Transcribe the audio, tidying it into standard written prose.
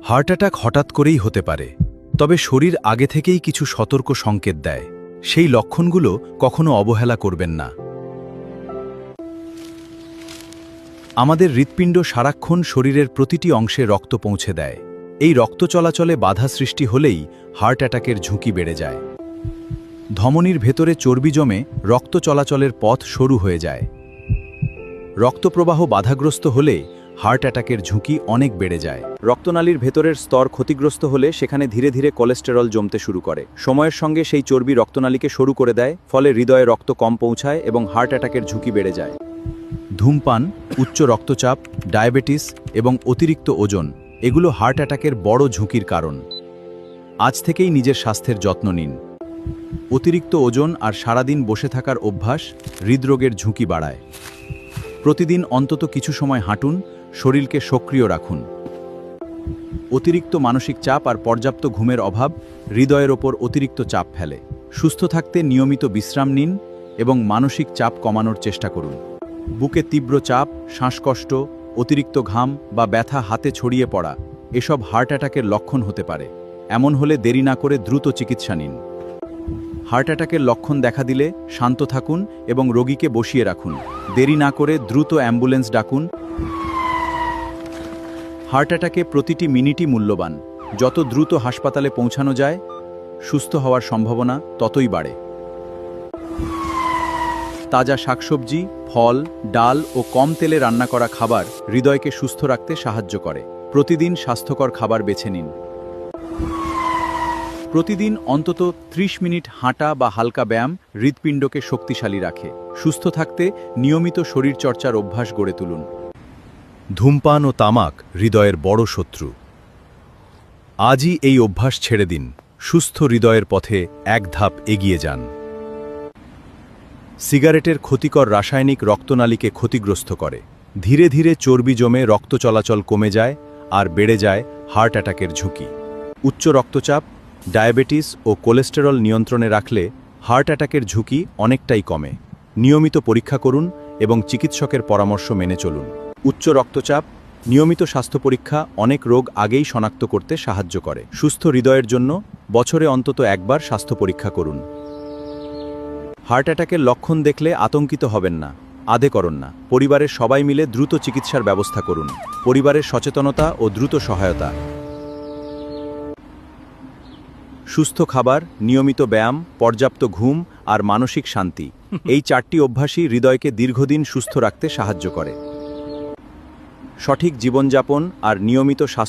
Heart attack হঠাৎ করেই হতে পারে, তবে শরীর আগে থেকেই কিছু সতর্ক সংকেত দেয়। সেই লক্ষণগুলো কখনো অবহেলা করবেন না। আমাদের হৃৎপিণ্ড সারাক্ষণ শরীরের প্রতিটি অংশে রক্ত পৌঁছে দেয়। এই রক্ত চলাচলে বাধা সৃষ্টি হলেই হার্ট অ্যাটাকের ঝুঁকি বেড়ে যায়। ধমনীর ভেতরে চর্বি জমে রক্ত চলাচলের পথ সরু হয়ে যায়। রক্তপ্রবাহ বাধাগ্রস্ত হলে হার্ট অ্যাটাকের ঝুঁকি অনেক বেড়ে যায়। রক্তনালীর ভেতরের স্তর ক্ষতিগ্রস্ত হলে সেখানে ধীরে ধীরে কোলেস্টেরল জমতে শুরু করে। সময়ের সঙ্গে সেই চর্বি রক্তনালীকে সরু করে দেয়, ফলে হৃদয়ে রক্ত কম পৌঁছায় এবং হার্ট অ্যাটাকের ঝুঁকি বেড়ে যায়। ধূমপান, উচ্চ রক্তচাপ, ডায়াবেটিস এবং অতিরিক্ত ওজন এগুলো হার্ট অ্যাটাকের বড় ঝুঁকির কারণ। আজ থেকেই নিজের স্বাস্থ্যের যত্ন নিন। অতিরিক্ত ওজন আর সারাদিন বসে থাকার অভ্যাস হৃদরোগের ঝুঁকি বাড়ায়। প্রতিদিন অন্তত কিছু সময় হাঁটুন, শরীরকে সক্রিয় রাখুন। অতিরিক্ত মানসিক চাপ আর পর্যাপ্ত ঘুমের অভাব হৃদয়ের ওপর অতিরিক্ত চাপ ফেলে। সুস্থ থাকতে নিয়মিত বিশ্রাম নিন এবং মানসিক চাপ কমানোর চেষ্টা করুন। বুকে তীব্র চাপ, শ্বাসকষ্ট, অতিরিক্ত ঘাম বা ব্যথা হাতে ছড়িয়ে পড়া এসব হার্ট অ্যাটাকের লক্ষণ হতে পারে। এমন হলে দেরি না করে দ্রুত চিকিৎসা নিন। হার্ট অ্যাটাকের লক্ষণ দেখা দিলে শান্ত থাকুন এবং রোগীকে বসিয়ে রাখুন। দেরি না করে দ্রুত অ্যাম্বুলেন্স ডাকুন। হার্ট অ্যাটাকে প্রতিটি মিনিটই মূল্যবান। যত দ্রুত হাসপাতালে পৌঁছানো যায়, সুস্থ হওয়ার সম্ভাবনা ততই বাড়ে। তাজা শাকসবজি, ফল, ডাল ও কম তেলে রান্না করা খাবার হৃদয়কে সুস্থ রাখতে সাহায্য করে। প্রতিদিন স্বাস্থ্যকর খাবার বেছে নিন। প্রতিদিন অন্তত 30 মিনিট হাঁটা বা হালকা ব্যায়াম হৃৎপিণ্ডকে শক্তিশালী রাখে। সুস্থ থাকতে নিয়মিত শরীরচর্চার অভ্যাস গড়ে তুলুন। ধূমপান ও তামাক হৃদয়ের বড় শত্রু। আজই এই অভ্যাস ছেড়ে দিন। সুস্থ হৃদয়ের পথে এক ধাপ এগিয়ে যান। সিগারেটের ক্ষতিকর রাসায়নিক রক্তনালীকে ক্ষতিগ্রস্ত করে। ধীরে ধীরে চর্বি জমে রক্ত চলাচল কমে যায় আর বেড়ে যায় হার্ট অ্যাটাকের ঝুঁকি। উচ্চ রক্তচাপ, ডায়াবেটিস ও কোলেস্টেরল নিয়ন্ত্রণে রাখলে হার্ট অ্যাটাকের ঝুঁকি অনেকটাই কমে। নিয়মিত পরীক্ষা করুন এবং চিকিৎসকের পরামর্শ মেনে চলুন। উচ্চ রক্তচাপ, নিয়মিত স্বাস্থ্য পরীক্ষা অনেক রোগ আগেই শনাক্ত করতে সাহায্য করে। সুস্থ হৃদয়ের জন্য বছরে অন্তত একবার স্বাস্থ্য পরীক্ষা করুন। হার্ট অ্যাটাকের লক্ষণ দেখলে আতঙ্কিত হবেন না, আধে করুন না। পরিবারের সবাই মিলে দ্রুত চিকিৎসার ব্যবস্থা করুন। পরিবারের সচেতনতা ও দ্রুত সহায়তা। সুস্থ খাবার, নিয়মিত ব্যায়াম, পর্যাপ্ত ঘুম আর মানসিক শান্তি, এই 4টি অভ্যাসই হৃদয়কে দীর্ঘদিন সুস্থ রাখতে সাহায্য করে। সঠিক জীবনযাপন আর নিয়মিত স্বাস্থ্য